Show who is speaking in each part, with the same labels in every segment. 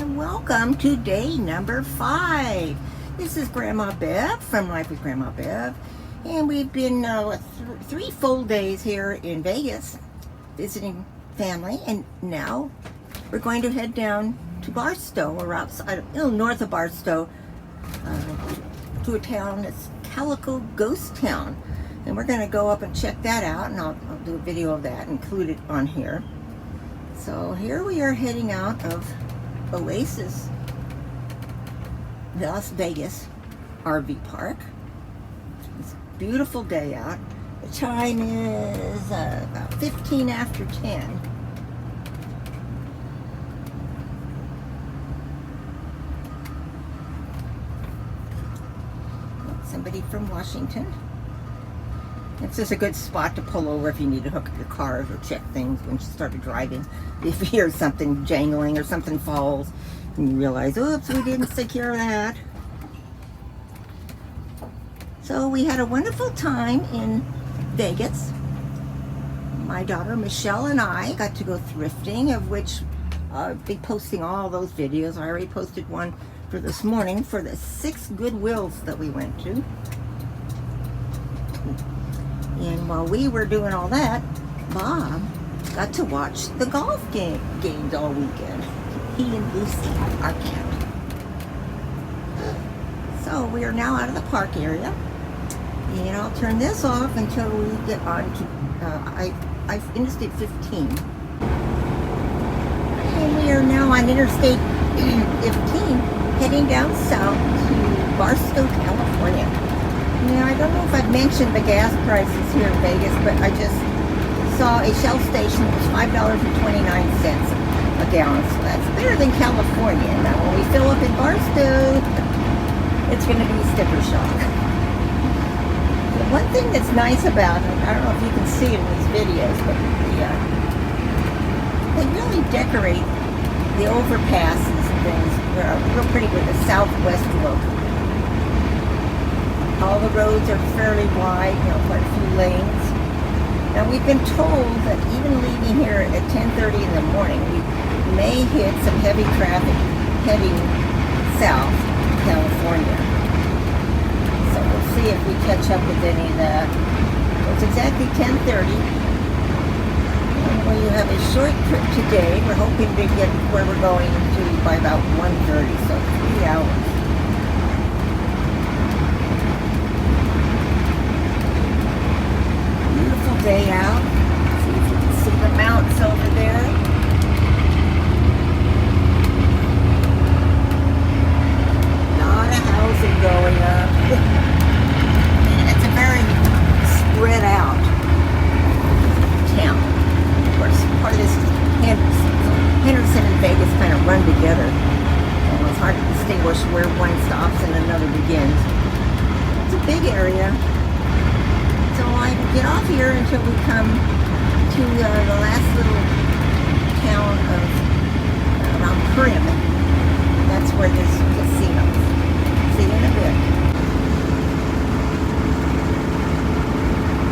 Speaker 1: and welcome to day number 5. This is Grandma Bev from Life with Grandma Bev, and we've been 3 full days here in Vegas visiting family, and now we're going to head down to Barstow, or outside, north of Barstow, to a town that's Calico Ghost Town, and we're going to go up and check that out, and I'll do a video of that, include it on here. So here we are heading out of Oasis, Las Vegas RV Park. It's a beautiful day out. The time is about 15 after 10. Somebody from Washington. It's just a good spot to pull over if you need to hook up your cars or check things when you started driving. If you hear something jangling or something falls and you realize, oops, we didn't secure that. So we had a wonderful time in Vegas. My daughter Michelle and I got to go thrifting, of which I'll be posting all those videos. I already posted one for this morning for the 6 Goodwills that we went to. And while we were doing all that, Bob got to watch the golf games all weekend. He and Lucy, our cat. So we are now out of the park area, and I'll turn this off until we get on to Interstate 15. And we are now on Interstate 15, heading down south to Barstow, California. Yeah, I don't know if I've mentioned the gas prices here in Vegas, but I just saw a Shell station was $5.29 a gallon, so that's better than California. Now, when we fill up in Barstow, it's going to be sticker shock. The one thing that's nice about it, I don't know if you can see it in these videos, but they really decorate the overpasses and things. They're real pretty with a southwest look. All the roads are fairly wide, quite a few lanes. Now we've been told that even leaving here at 10:30 in the morning, we may hit some heavy traffic heading south to California. So we'll see if we catch up with any of that. So it's exactly 10:30. And we have a short trip today. We're hoping to get where we're going to by about 1:30, so 3 hours. Day out. See if you can see the mountains over there. Lot of housing going up. And it's a very spread out town. Of course, part of this is Henderson. So Henderson and Vegas kind of run together. It's hard to distinguish where one stops and another begins. It's a big area. So I get off here until we come to the last little town of around Prim. That's where this casino is. See you in a bit.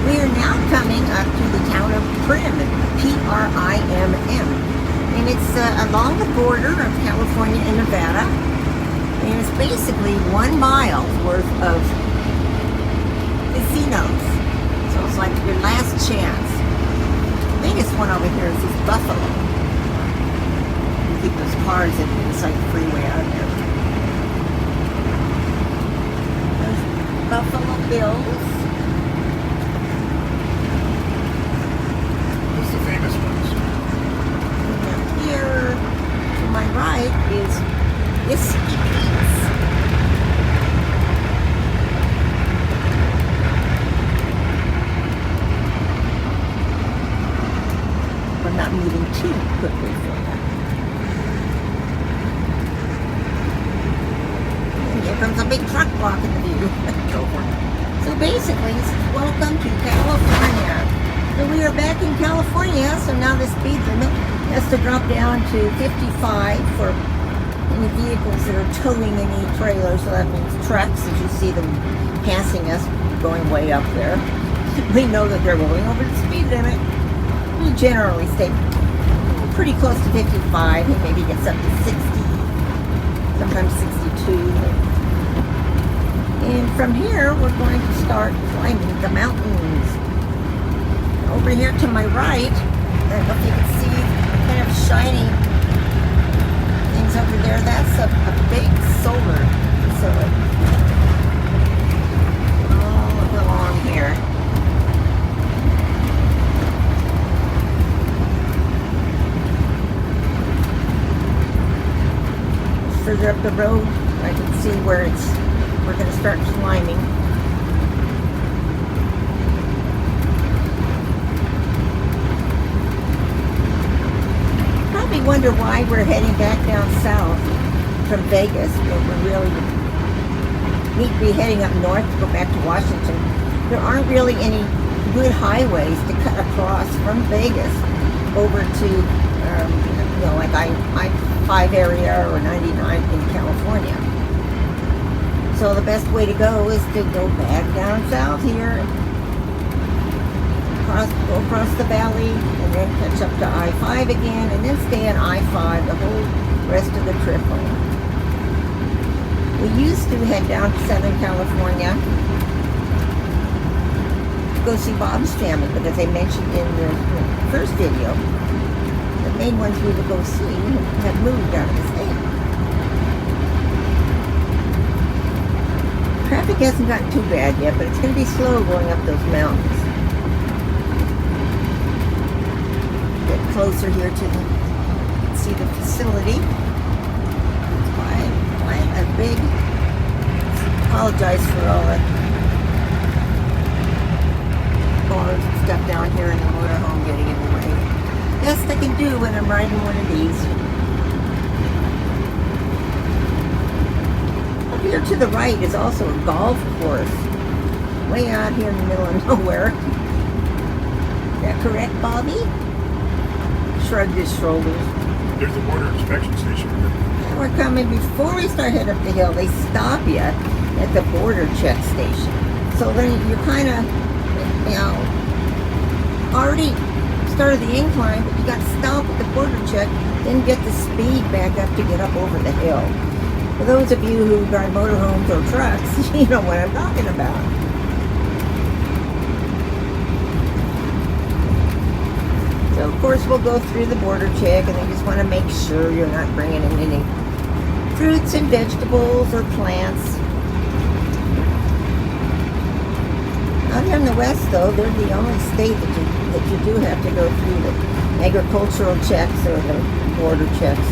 Speaker 1: We are now coming up to the town of Prim, P-R-I-M-M. And it's along the border of California and Nevada. And it's basically 1 mile worth of casinos. So it's like your last chance. The biggest one over here is this Buffalo. You keep those cars inside the freeway out here. Those Buffalo Bills.
Speaker 2: What's the famous ones?
Speaker 1: And here to my right is Ipsy Plus. Not moving too quickly for that. And here comes a big truck blocking the view. So basically, this is welcome to California. So we are back in California, so now the speed limit has to drop down to 55 for any vehicles that are towing any trailers. So that means trucks, as you see them passing us, going way up there. We know that they're going over the speed limit. We generally stay pretty close to 55. It maybe gets up to 60 sometimes 62. And from here, we're going to start climbing the mountains. Over here to my right, I don't know if you can see kind of shiny things over there. That's a big solar facility all along here. Further up the road, I can see where we're going to start climbing. Probably wonder why we're heading back down south from Vegas, but we really need to be heading up north to go back to Washington. There aren't really any good highways to cut across from Vegas over to, like I-5 area or 99 in California. So the best way to go is to go back down south here, go across the valley, and then catch up to I-5 again, and then stay on I-5 the whole rest of the trip home. We used to head down to Southern California to go see Bob's family, but as I mentioned in the first video, the main ones we would go see have moved out of the state. Traffic hasn't gotten too bad yet, but it's going to be slow going up those mountains. Get closer here to see the facility. A big, apologize for all the cars and stuff down here in the motorhome getting in the way. Best I can do when I'm riding one of these. Up here to the right is also a golf course, way out here in the middle of nowhere. Is that correct, Bobby? Shrugged his shoulders.
Speaker 2: There's the border inspection station.
Speaker 1: We're coming, before we start heading up the hill, they stop you at the border check station. So then you're kind of, already started the incline, but you got to stop at the border check, then get the speed back up to get up over the hill. For those of you who drive motorhomes or trucks, you know what I'm talking about. So of course we'll go through the border check, and they just want to make sure you're not bringing in any fruits and vegetables or plants. Out here in the West, though, they're the only state that you do have to go through the agricultural checks or the border checks.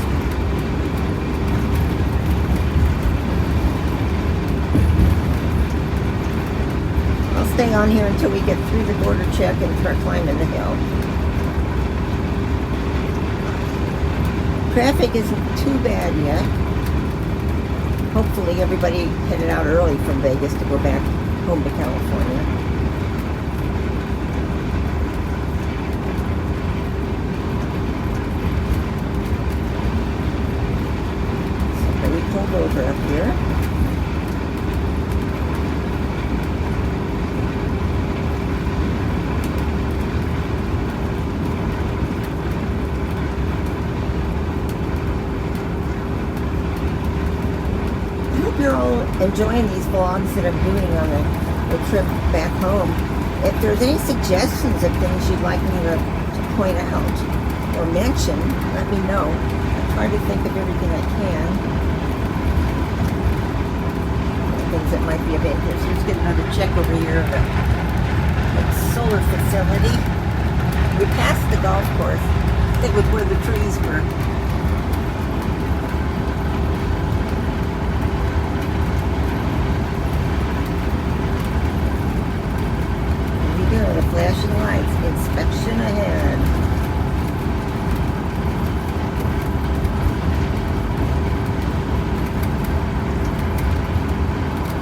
Speaker 1: I'll stay on here until we get through the border check and start climbing the hill. Traffic isn't too bad yet. Hopefully everybody headed out early from Vegas to go back home to California. Somebody pulled over up here. You're all enjoying these vlogs that I'm doing on the trip back home. If there's any suggestions of things you'd like me to point out or mention, let me know. I try to think of everything I can. Things that might be of interest. Let's get another check over here of the solar facility. We passed the golf course. I think with where the trees were. The flashing lights, inspection ahead.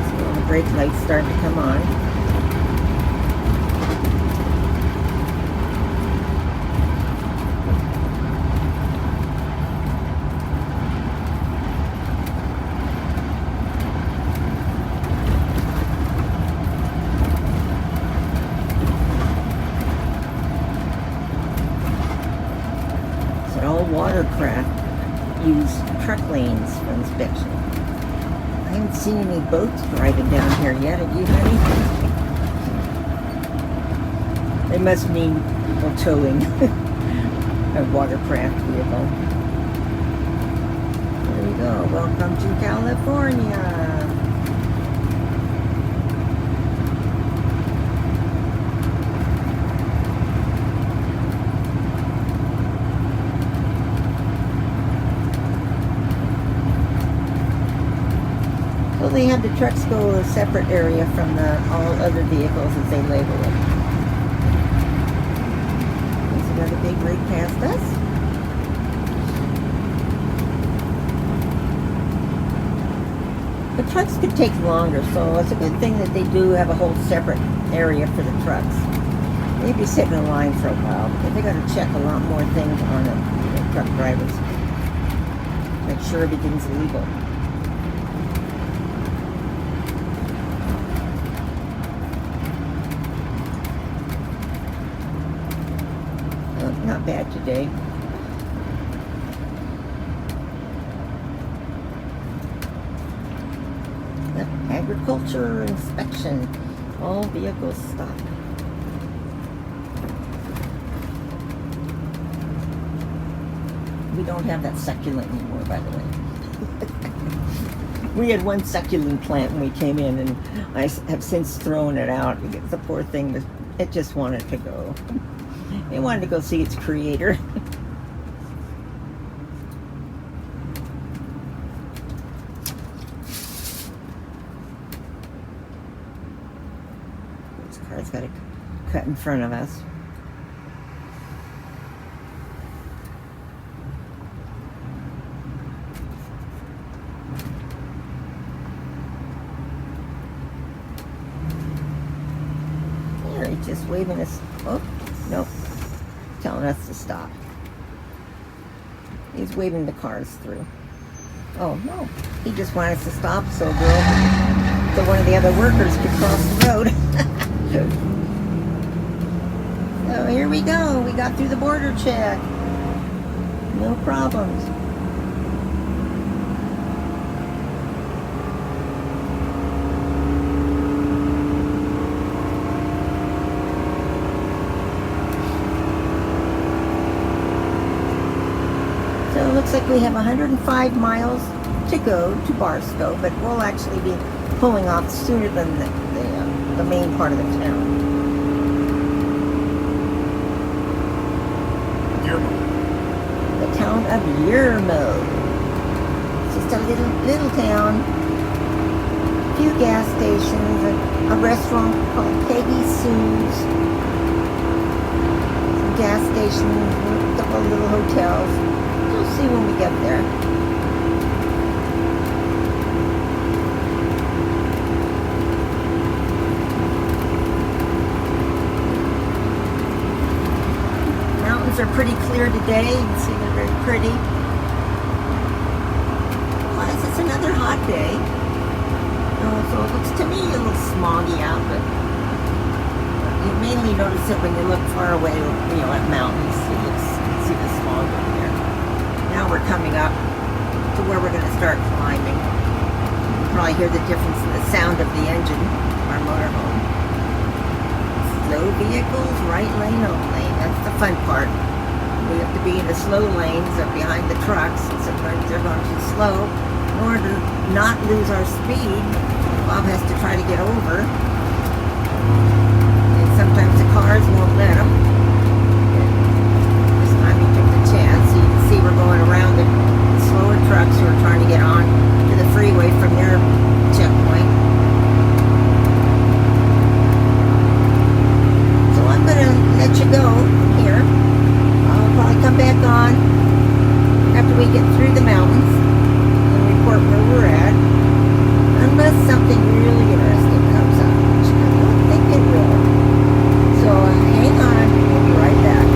Speaker 1: So the brake lights starting to come on. Watercraft. use truck lanes for inspection. I haven't seen any boats driving down here yet. Have you, honey? They must mean people towing a watercraft vehicle. There we go. Welcome to California. So they have the trucks go a separate area from the all other vehicles as they label it. There's another big rig past us. The trucks could take longer, so it's a good thing that they do have a whole separate area for the trucks. They'd be sitting in line for a while, but they got to check a lot more things on it, the truck drivers. Make sure everything's legal. Not bad today. Agriculture inspection. All vehicles stop. We don't have that succulent anymore, by the way. We had one succulent plant when we came in, and I have since thrown it out because the poor thing was, it just wanted to go. It wanted to go see its creator. This car's got to cut in front of us. There, he's just waving us. Oh, nope. Telling us to stop. He's waving the cars through. Oh no, he just wanted us to stop so one of the other workers could cross the road. So here we go. We got through the border check. No problems. Looks like we have 105 miles to go to Barstow, but we'll actually be pulling off sooner than the main part of the town. The town of Yermo. It's just a little town. A few gas stations, a restaurant called Peggy Sue's, some gas stations, a couple of little hotels. We'll see when we get there. Mountains are pretty clear today. You can see they're very pretty. Plus, it's another hot day. So it looks to me a little smoggy out, but you mainly notice it when you look far away, at mountains. You can see the smog over there. Now we're coming up to where we're going to start climbing. You can probably hear the difference in the sound of the engine, our motorhome. Slow vehicles, right lane only. That's the fun part. We have to be in the slow lanes or behind the trucks, and sometimes they're going too slow. In order to not lose our speed, Bob has to try to get over. And sometimes the cars won't let him. This time he took the chance. So you can see we're going around the slower trucks who are trying to get on to the freeway from their checkpoint. So I'm going to let you go here. I'll probably come back on after we get through the mountains and report where we're at. Unless something really interesting comes up, which I don't think it will. So hang on, we'll be right back.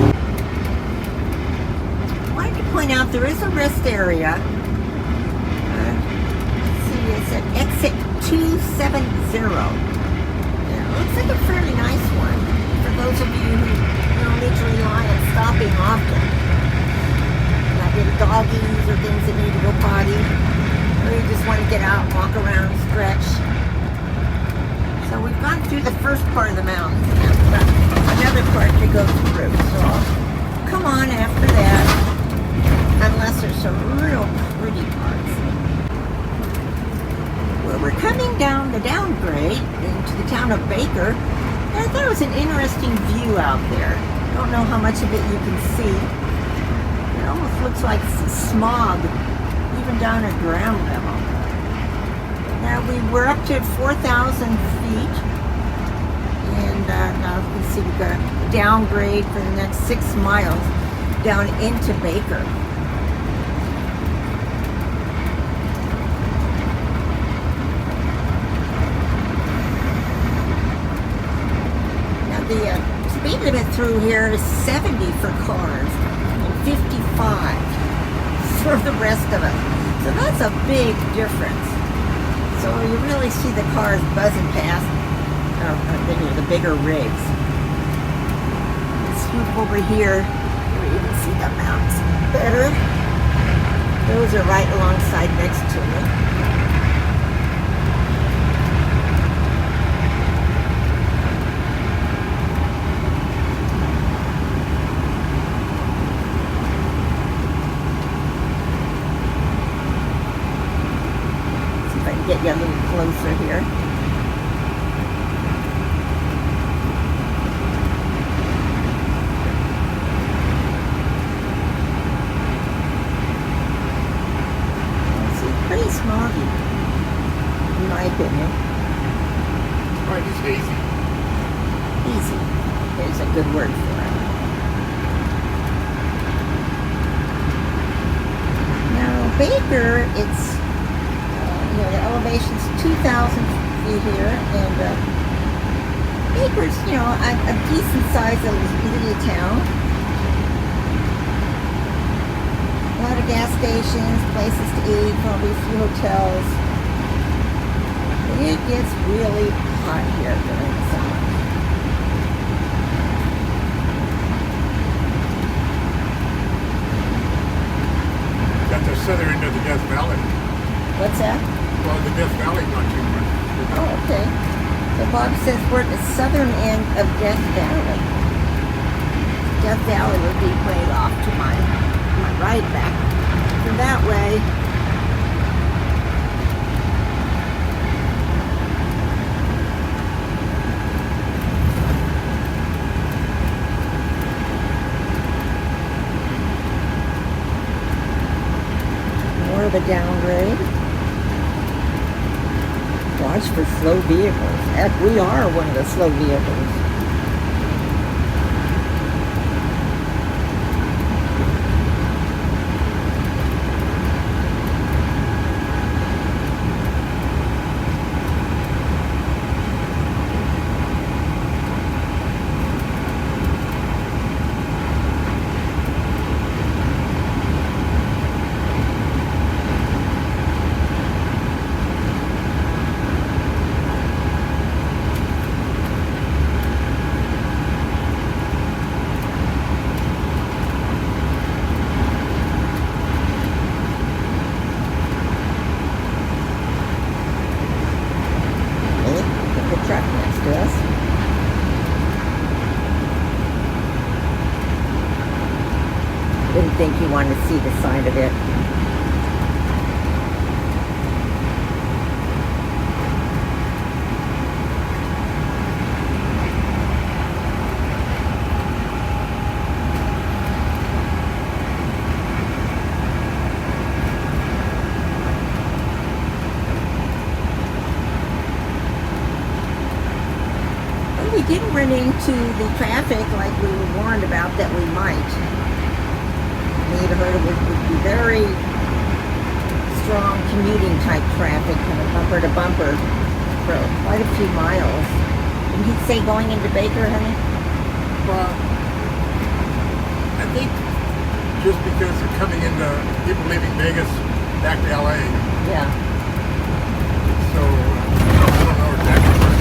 Speaker 1: I wanted to point out there is a rest area. Let's see, it's at exit 270. Yeah, it looks like a fairly nice one for those of you who need to rely on stopping often. And I did doggies or things that need to go potty, or you just want to get out, walk around, stretch. So we've gone through the first part of the mountain, but another part to go through. So I'll come on after that, unless there's some real pretty parts. Well, we're coming down the downgrade into the town of Baker. And I thought it was an interesting view out there. Don't know how much of it you can see. It almost looks like smog, even down at ground level. Now we're up to 4,000 feet, and now you can see we've got a downgrade for the next 6 miles down into Baker. Now the speed limit through here is 70 for cars and 55 for the rest of us. So that's a big difference. So you really see the cars buzzing past the bigger rigs. Let's swoop over here where you can see the mountains better. Those are right alongside next to me. Get you a little closer here. It's pretty smoggy, in my opinion.
Speaker 2: Right, it's hazy.
Speaker 1: Easy. There's a good word for it. Now, Baker, it's the elevation's 2,000 feet here, and Baker's, a decent sized little town. A lot of gas stations, places to eat, probably a few hotels. It gets really hot here during the summer.
Speaker 2: Got the southern end of the Death Valley.
Speaker 1: What's that?
Speaker 2: Well, the Death Valley not too much.
Speaker 1: Oh, okay. So Bob says we're at the southern end of Death Valley. Death Valley would be way off to my right back. So that way, more of a downgrade. Watch for slow vehicles. Heck, we are one of the slow vehicles. Didn't think you wanted to see the side of it. We didn't run into the traffic like we were warned about that we might. The neighborhood would be very strong commuting type traffic, kind of bumper to bumper for quite a few miles. Did he say going into Baker, honey?
Speaker 2: Well, I think just because they're coming into people leaving Vegas back to LA.
Speaker 1: Yeah.
Speaker 2: So I don't know exactly where.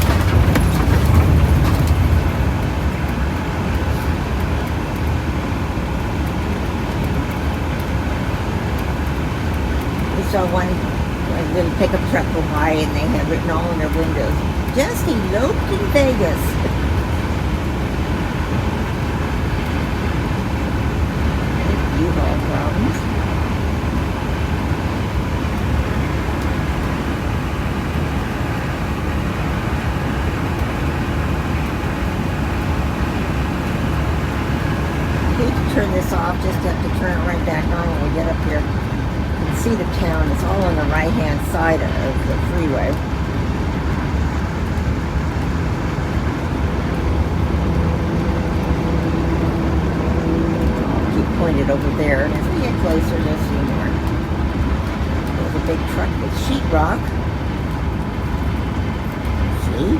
Speaker 1: pickup truck go by and they have written all in their windows, just eloped in Vegas. U-Haul problems. Turn this off, just have to turn it right back on when we get up here. You can see the town. It's all on the right-hand side of the freeway. I'll keep pointed over there, and as we get closer, you'll see more. There's a big truck with sheetrock. See?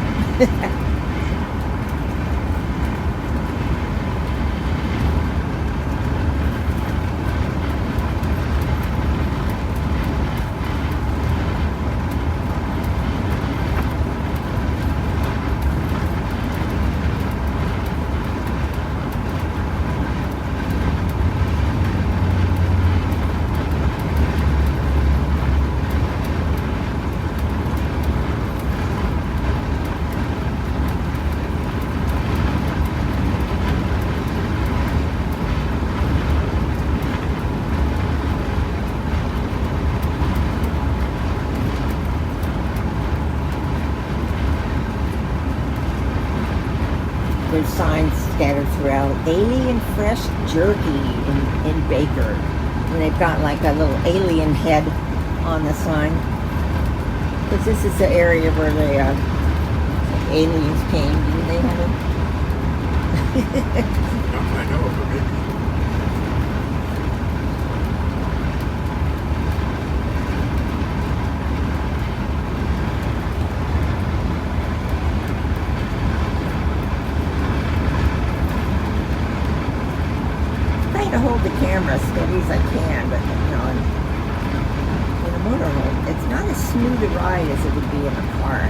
Speaker 1: There's signs scattered throughout. Alien fresh jerky in Baker. And they've got like a little alien head on the sign. Because this is the area where the aliens came. Do they have it?
Speaker 2: Not that I know of, but maybe.
Speaker 1: To hold the camera steady as I can, but you know, in a motorhome, it's not as smooth a ride as it would be in a car.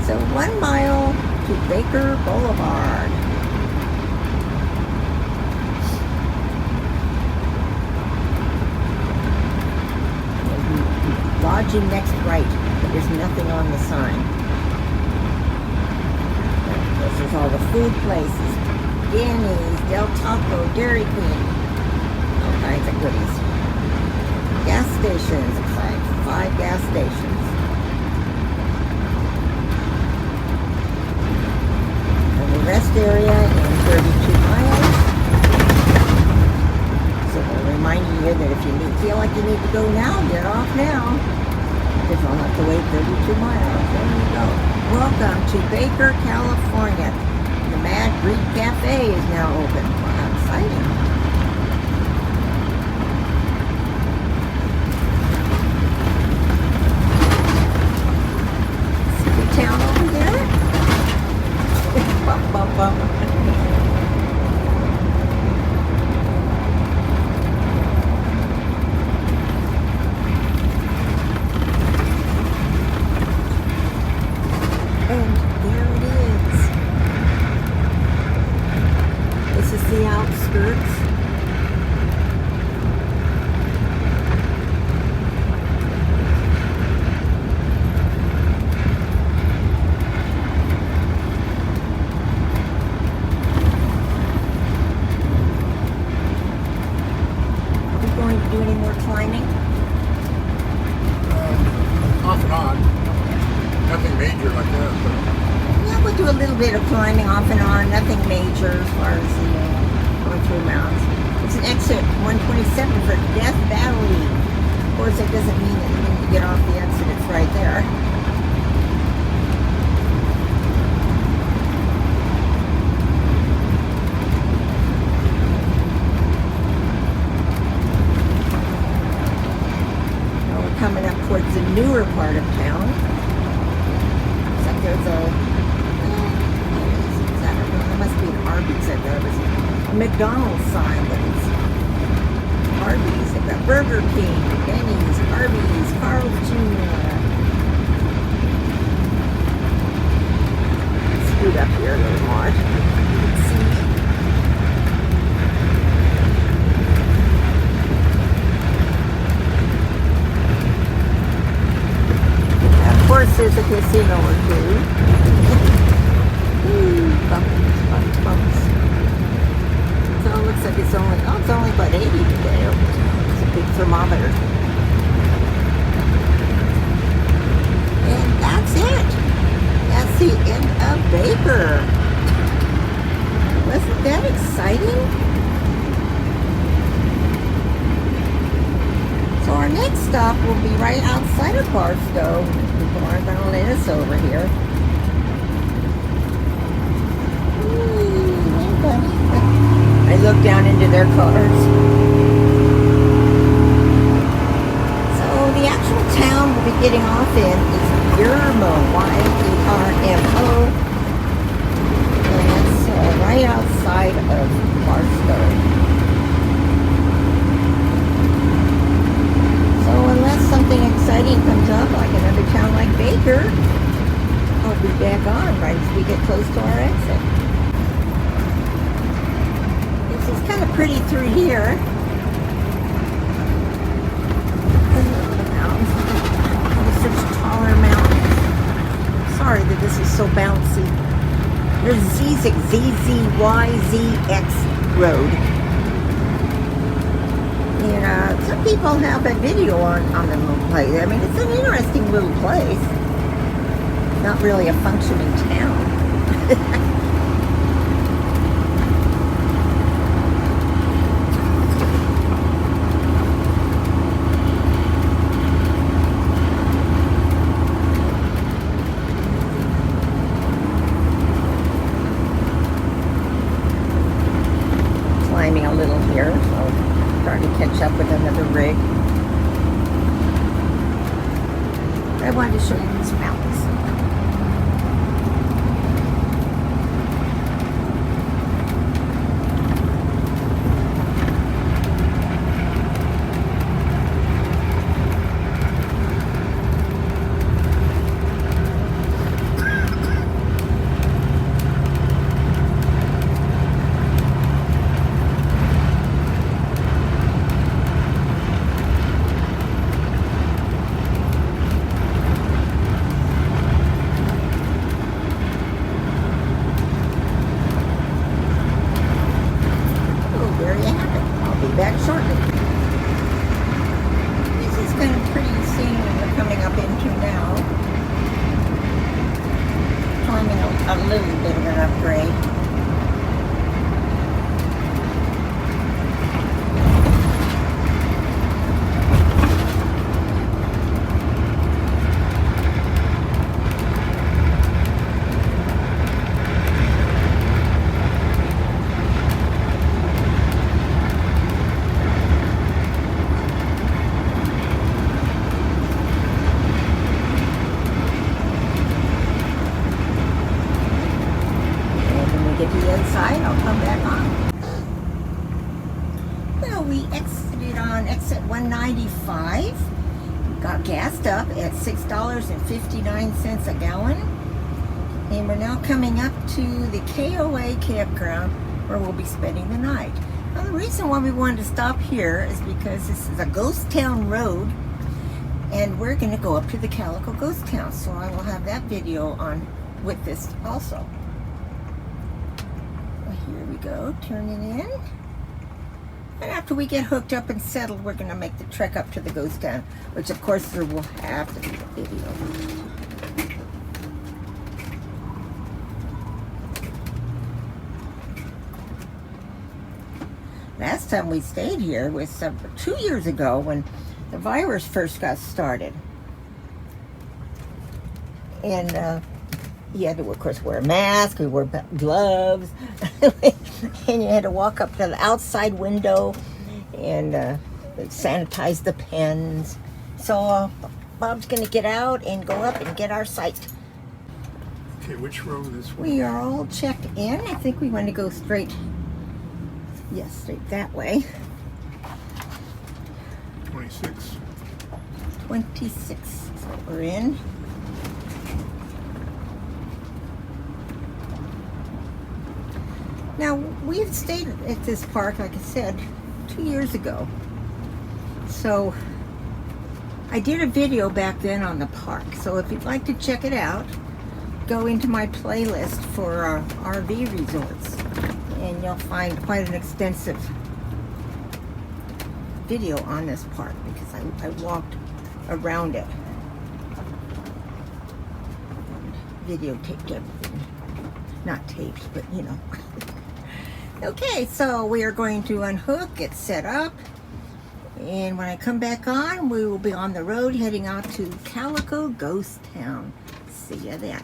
Speaker 1: So 1 mile to Baker Boulevard. Lodging next right, but there's nothing on the sign. This is all the food places. Denny's, Del Taco, Dairy Queen, all kinds of goodies. Gas stations, looks like 5 gas stations. And the rest area in 32 miles. So we're reminding you that if you feel like you need to go now, get off now. Because I'll have to wait 32 miles. There you go. Welcome to Baker, California. The Mad Greek Cafe is now open. Wow, exciting. See the town over there? Bum, bum, bum. And there it is. This is the outskirts. Are we going to do any more climbing?
Speaker 2: Off and on. Nothing major like that, but
Speaker 1: Yeah, we'll do a little bit of climbing off and on. Nothing major as far as the going through mountains. It's an exit 127 for Death Valley. Of course, that doesn't mean that you need to get off the exit. It's right there. Now we're coming up towards the newer part of town. Looks like there's a there must be an Arby's. I thought it was a McDonald's sign, but it's Arby's. They've got Burger King, Denny's, Arby's, Carl's Jr. Scoot up here a little more. You can see. casino or two. Ooh, bumps, bumps, bumps. So it looks like it's only about 80 today. It's a big thermometer. And that's it. That's the end of Baker. Wasn't that exciting? So our next stop will be right outside of Barstow. People aren't going to let us over here. Ooh, hey buddy. I look down into their cars. So the actual town we'll be getting off in is Yermo, Y-E-R-M-O. And it's right outside of Barstow. So unless something exciting comes up, like another town like Baker, I'll be back on right as we get close to our exit. This is kind of pretty through here. The mountains. Such taller mountains. Sorry that this is so bouncy. There's ZZYZX Road. And some people have a video on the little place. I mean, it's an interesting little place. Not really a functioning town. Climbing a little here, so trying to catch up with another rig. I wanted to show you these mountains. Back shortly. This is kind of pretty scene we're coming up into now. Climbing a little bit of an upgrade. Get to the other side, I'll come back on. Well, we exited on exit 195. Got gassed up at $6.59 a gallon. And we're now coming up to the KOA campground where we'll be spending the night. Now, the reason why we wanted to stop here is because this is a ghost town road. And we're going to go up to the Calico Ghost Town. So I will have that video on with this also. Here we go, turning in. And after we get hooked up and settled, we're going to make the trek up to the ghost town, which of course there will have to be a video. Last time we stayed here was 2 years ago when the virus first got started. And you had to, of course, wear a mask, we wore gloves, and you had to walk up to the outside window and sanitize the pens. So Bob's going to get out and go up and get our site.
Speaker 2: Okay, which road is this one?
Speaker 1: We are all checked in. I think we want to go straight, yes, straight that way.
Speaker 2: 26.
Speaker 1: 26 is what we're in. Now, we've stayed at this park, like I said, 2 years ago. So, I did a video back then on the park, so if you'd like to check it out, go into my playlist for RV resorts, and you'll find quite an extensive video on this park because I walked around it, videotaped everything, not taped, but you know. Okay, so we are going to unhook, get set up, and when I come back on, we will be on the road heading out to Calico Ghost Town. See ya then.